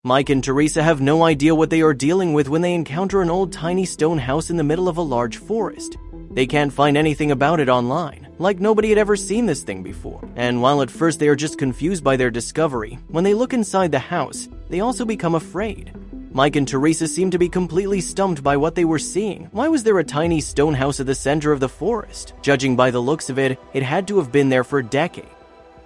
Mike and Teresa have no idea what they are dealing with when they encounter an old tiny stone house in the middle of a large forest. They can't find anything about it online, like nobody had ever seen this thing before. And while at first they are just confused by their discovery, when they look inside the house, they also become afraid. Mike and Teresa seem to be completely stumped by what they were seeing. Why was there a tiny stone house at the center of the forest? Judging by the looks of it, it had to have been there for decades.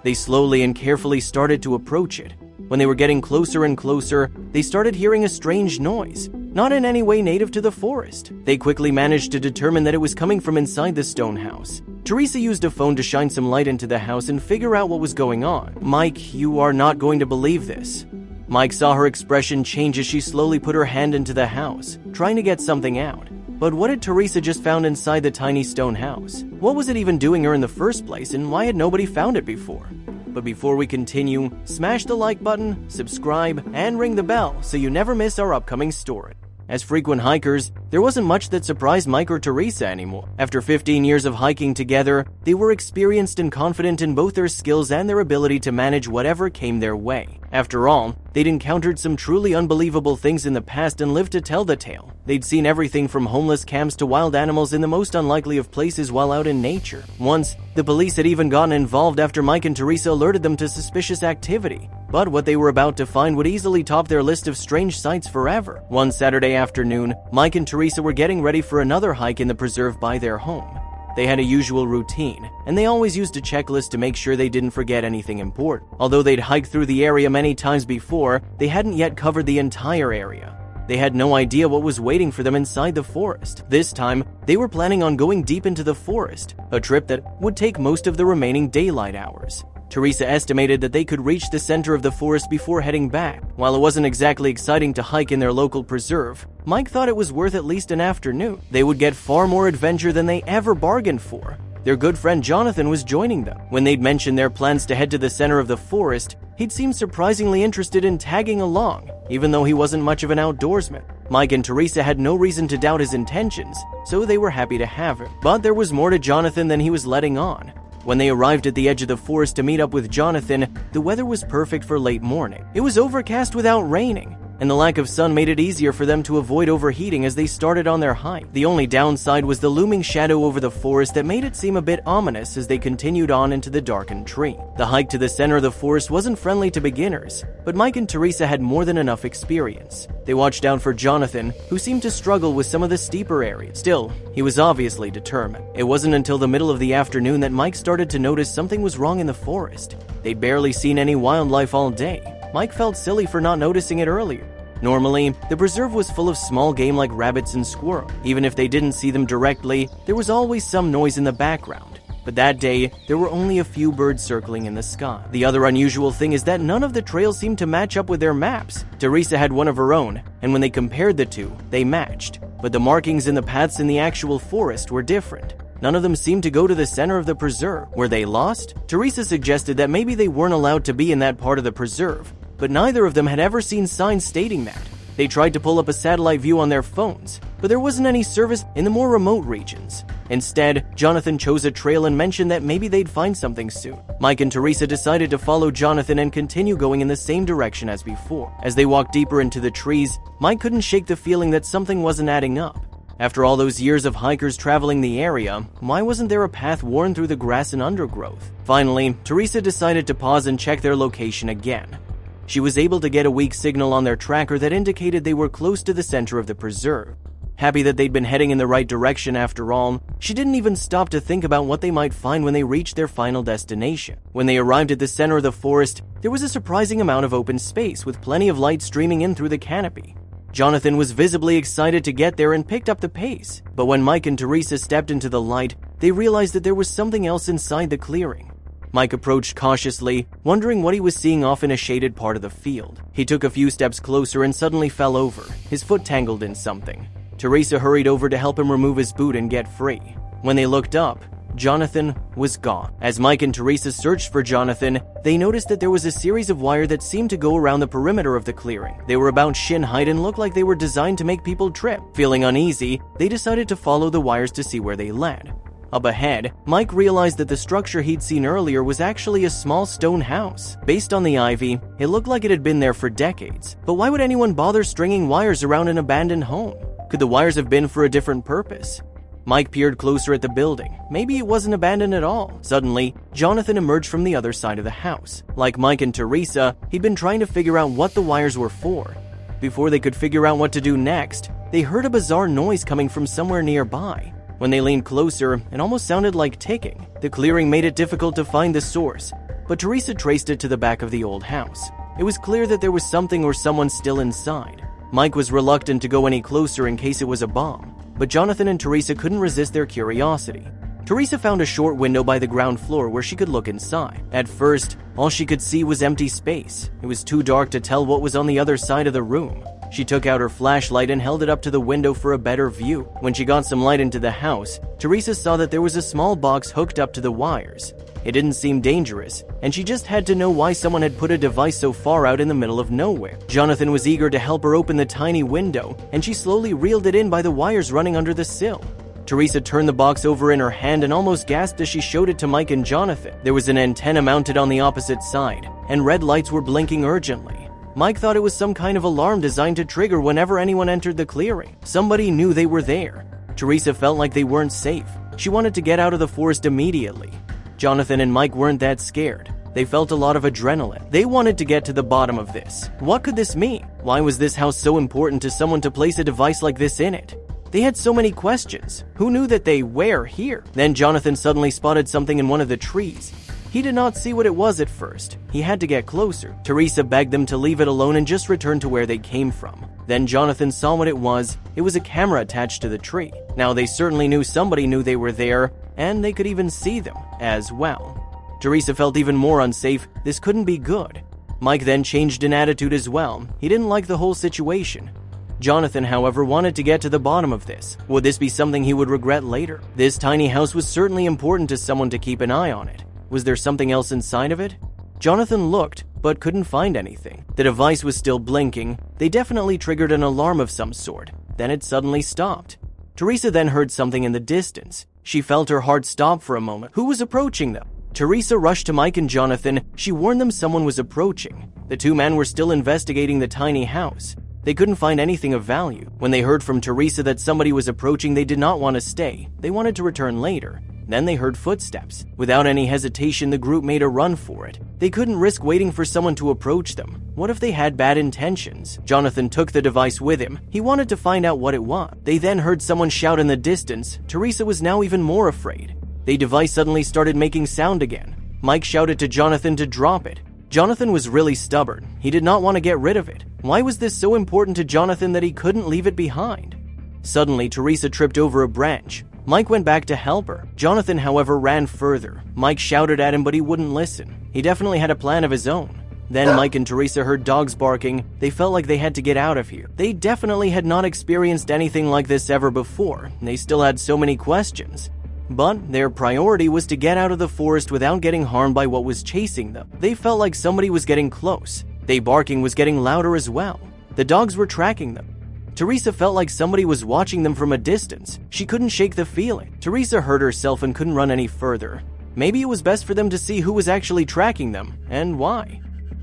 They slowly and carefully started to approach it. When they were getting closer and closer, they started hearing a strange noise, not in any way native to the forest. They quickly managed to determine that it was coming from inside the stone house. Teresa used a phone to shine some light into the house and figure out what was going on. "Mike, you are not going to believe this." Mike saw her expression change as she slowly put her hand into the house, trying to get something out. But what had Teresa just found inside the tiny stone house? What was it even doing her in the first place, and why had nobody found it before? But before we continue, smash the like button, subscribe, and ring the bell so you never miss our upcoming story. As frequent hikers, there wasn't much that surprised Mike or Teresa anymore. After 15 years of hiking together, they were experienced and confident in both their skills and their ability to manage whatever came their way. After all, they'd encountered some truly unbelievable things in the past and lived to tell the tale. They'd seen everything from homeless camps to wild animals in the most unlikely of places while out in nature. Once, the police had even gotten involved after Mike and Teresa alerted them to suspicious activity. But what they were about to find would easily top their list of strange sights forever. One Saturday afternoon, Mike and Teresa were getting ready for another hike in the preserve by their home. They had a usual routine, and they always used a checklist to make sure they didn't forget anything important. Although they'd hiked through the area many times before, they hadn't yet covered the entire area. They had no idea what was waiting for them inside the forest. This time, they were planning on going deep into the forest, a trip that would take most of the remaining daylight hours. Teresa estimated that they could reach the center of the forest before heading back. While it wasn't exactly exciting to hike in their local preserve, Mike thought it was worth at least an afternoon. They would get far more adventure than they ever bargained for. Their good friend Jonathan was joining them. When they'd mentioned their plans to head to the center of the forest, he'd seemed surprisingly interested in tagging along, even though he wasn't much of an outdoorsman. Mike and Teresa had no reason to doubt his intentions, so they were happy to have him. But there was more to Jonathan than he was letting on. When they arrived at the edge of the forest to meet up with Jonathan, the weather was perfect for late morning. It was overcast without raining, and the lack of sun made it easier for them to avoid overheating as they started on their hike. The only downside was the looming shadow over the forest that made it seem a bit ominous as they continued on into the darkened tree. The hike to the center of the forest wasn't friendly to beginners, but Mike and Teresa had more than enough experience. They watched out for Jonathan, who seemed to struggle with some of the steeper areas. Still, he was obviously determined. It wasn't until the middle of the afternoon that Mike started to notice something was wrong in the forest. They'd barely seen any wildlife all day. Mike felt silly for not noticing it earlier. Normally, the preserve was full of small game like rabbits and squirrels. Even if they didn't see them directly, there was always some noise in the background. But that day, there were only a few birds circling in the sky. The other unusual thing is that none of the trails seemed to match up with their maps. Teresa had one of her own, and when they compared the two, they matched. But the markings in the paths in the actual forest were different. None of them seemed to go to the center of the preserve. Were they lost? Teresa suggested that maybe they weren't allowed to be in that part of the preserve, but neither of them had ever seen signs stating that. They tried to pull up a satellite view on their phones, but there wasn't any service in the more remote regions. Instead, Jonathan chose a trail and mentioned that maybe they'd find something soon. Mike and Teresa decided to follow Jonathan and continue going in the same direction as before. As they walked deeper into the trees, Mike couldn't shake the feeling that something wasn't adding up. After all those years of hikers traveling the area, why wasn't there a path worn through the grass and undergrowth? Finally, Teresa decided to pause and check their location again. She was able to get a weak signal on their tracker that indicated they were close to the center of the preserve. Happy that they'd been heading in the right direction after all, she didn't even stop to think about what they might find when they reached their final destination. When they arrived at the center of the forest, there was a surprising amount of open space with plenty of light streaming in through the canopy. Jonathan was visibly excited to get there and picked up the pace. But when Mike and Teresa stepped into the light, they realized that there was something else inside the clearing. Mike approached cautiously, wondering what he was seeing off in a shaded part of the field. He took a few steps closer and suddenly fell over, his foot tangled in something. Teresa hurried over to help him remove his boot and get free. When they looked up, Jonathan was gone. As Mike and Teresa searched for Jonathan, they noticed that there was a series of wire that seemed to go around the perimeter of the clearing. They were about shin height and looked like they were designed to make people trip. Feeling uneasy, they decided to follow the wires to see where they led. Up ahead, Mike realized that the structure he'd seen earlier was actually a small stone house. Based on the ivy, it looked like it had been there for decades. But why would anyone bother stringing wires around an abandoned home? Could the wires have been for a different purpose? Mike peered closer at the building. Maybe it wasn't abandoned at all. Suddenly, Jonathan emerged from the other side of the house. Like Mike and Teresa, he'd been trying to figure out what the wires were for. Before they could figure out what to do next, they heard a bizarre noise coming from somewhere nearby. When they leaned closer, it almost sounded like ticking. The clearing made it difficult to find the source, but Teresa traced it to the back of the old house. It was clear that there was something or someone still inside. Mike was reluctant to go any closer in case it was a bomb, but Jonathan and Teresa couldn't resist their curiosity. Teresa found a short window by the ground floor where she could look inside. At first, all she could see was empty space. It was too dark to tell what was on the other side of the room. She took out her flashlight and held it up to the window for a better view. When she got some light into the house, Teresa saw that there was a small box hooked up to the wires. It didn't seem dangerous, and she just had to know why someone had put a device so far out in the middle of nowhere. Jonathan was eager to help her open the tiny window, and she slowly reeled it in by the wires running under the sill. Teresa turned the box over in her hand and almost gasped as she showed it to Mike and Jonathan. There was an antenna mounted on the opposite side, and red lights were blinking urgently. Mike thought it was some kind of alarm designed to trigger whenever anyone entered the clearing. Somebody knew they were there. Teresa felt like they weren't safe. She wanted to get out of the forest immediately. Jonathan and Mike weren't that scared. They felt a lot of adrenaline. They wanted to get to the bottom of this. What could this mean? Why was this house so important to someone to place a device like this in it? They had so many questions. Who knew that they were here? Then Jonathan suddenly spotted something in one of the trees. He did not see what it was at first. He had to get closer. Teresa begged them to leave it alone and just return to where they came from. Then Jonathan saw what it was. It was a camera attached to the tree. Now they certainly knew somebody knew they were there, and they could even see them as well. Teresa felt even more unsafe. This couldn't be good. Mike then changed in attitude as well. He didn't like the whole situation. Jonathan, however, wanted to get to the bottom of this. Would this be something he would regret later? This tiny house was certainly important to someone to keep an eye on it. Was there something else inside of it? Jonathan looked, but couldn't find anything. The device was still blinking. They definitely triggered an alarm of some sort. Then it suddenly stopped. Teresa then heard something in the distance. She felt her heart stop for a moment. Who was approaching them? Teresa rushed to Mike and Jonathan. She warned them someone was approaching. The two men were still investigating the tiny house. They couldn't find anything of value. When they heard from Teresa that somebody was approaching, they did not want to stay. They wanted to return later. Then they heard footsteps. Without any hesitation, the group made a run for it. They couldn't risk waiting for someone to approach them. What if they had bad intentions? Jonathan took the device with him. He wanted to find out what it was. They then heard someone shout in the distance. Teresa was now even more afraid. The device suddenly started making sound again. Mike shouted to Jonathan to drop it. Jonathan was really stubborn. He did not want to get rid of it. Why was this so important to Jonathan that he couldn't leave it behind? Suddenly, Teresa tripped over a branch. Mike went back to help her. Jonathan, however, ran further. Mike shouted at him, but he wouldn't listen. He definitely had a plan of his own. Then Mike and Teresa heard dogs barking. They felt like they had to get out of here. They definitely had not experienced anything like this ever before. They still had so many questions. But their priority was to get out of the forest without getting harmed by what was chasing them. They felt like somebody was getting close. Their barking was getting louder as well. The dogs were tracking them. Teresa felt like somebody was watching them from a distance. She couldn't shake the feeling. Teresa hurt herself and couldn't run any further. Maybe it was best for them to see who was actually tracking them, and why.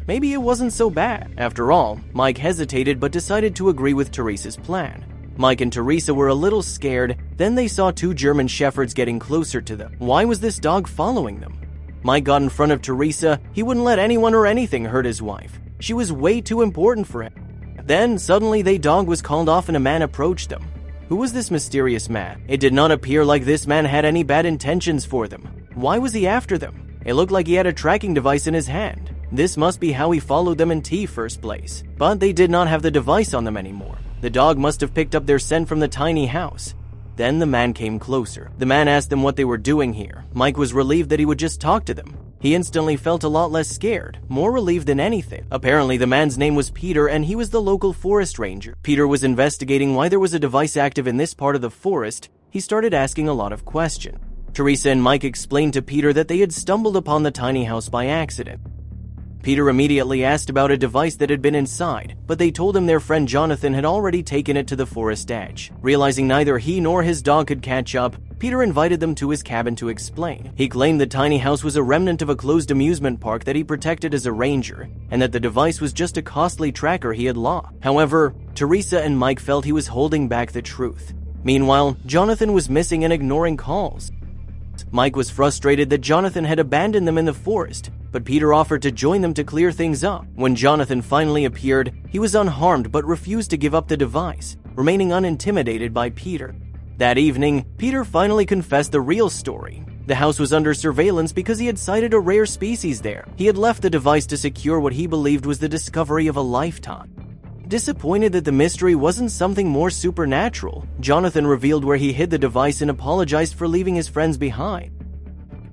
Maybe it wasn't so bad. After all, Mike hesitated but decided to agree with Teresa's plan. Mike and Teresa were a little scared. Then they saw two German shepherds getting closer to them. Why was this dog following them? Mike got in front of Teresa. He wouldn't let anyone or anything hurt his wife. She was way too important for him. Then, suddenly, the dog was called off and a man approached them. Who was this mysterious man? It did not appear like this man had any bad intentions for them. Why was he after them? It looked like he had a tracking device in his hand. This must be how he followed them in the first place. But they did not have the device on them anymore. The dog must have picked up their scent from the tiny house. Then the man came closer. The man asked them what they were doing here. Mike was relieved that he would just talk to them. He instantly felt a lot less scared, more relieved than anything. Apparently, the man's name was Peter, and he was the local forest ranger. Peter was investigating why there was a device active in this part of the forest. He started asking a lot of questions. Teresa and Mike explained to Peter that they had stumbled upon the tiny house by accident. Peter immediately asked about a device that had been inside, but they told him their friend Jonathan had already taken it to the forest edge. Realizing neither he nor his dog could catch up, Peter invited them to his cabin to explain. He claimed the tiny house was a remnant of a closed amusement park that he protected as a ranger, and that the device was just a costly tracker he had lost. However, Teresa and Mike felt he was holding back the truth. Meanwhile, Jonathan was missing and ignoring calls. Mike was frustrated that Jonathan had abandoned them in the forest, but Peter offered to join them to clear things up. When Jonathan finally appeared, he was unharmed but refused to give up the device, remaining unintimidated by Peter. That evening, Peter finally confessed the real story. The house was under surveillance because he had sighted a rare species there. He had left the device to secure what he believed was the discovery of a lifetime. Disappointed that the mystery wasn't something more supernatural, Jonathan revealed where he hid the device and apologized for leaving his friends behind.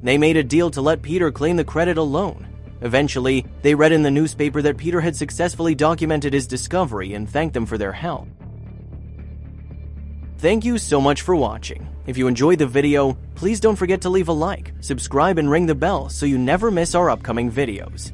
They made a deal to let Peter claim the credit alone. Eventually, they read in the newspaper that Peter had successfully documented his discovery and thanked them for their help. Thank you so much for watching. If you enjoyed the video, please don't forget to leave a like, subscribe, and ring the bell so you never miss our upcoming videos.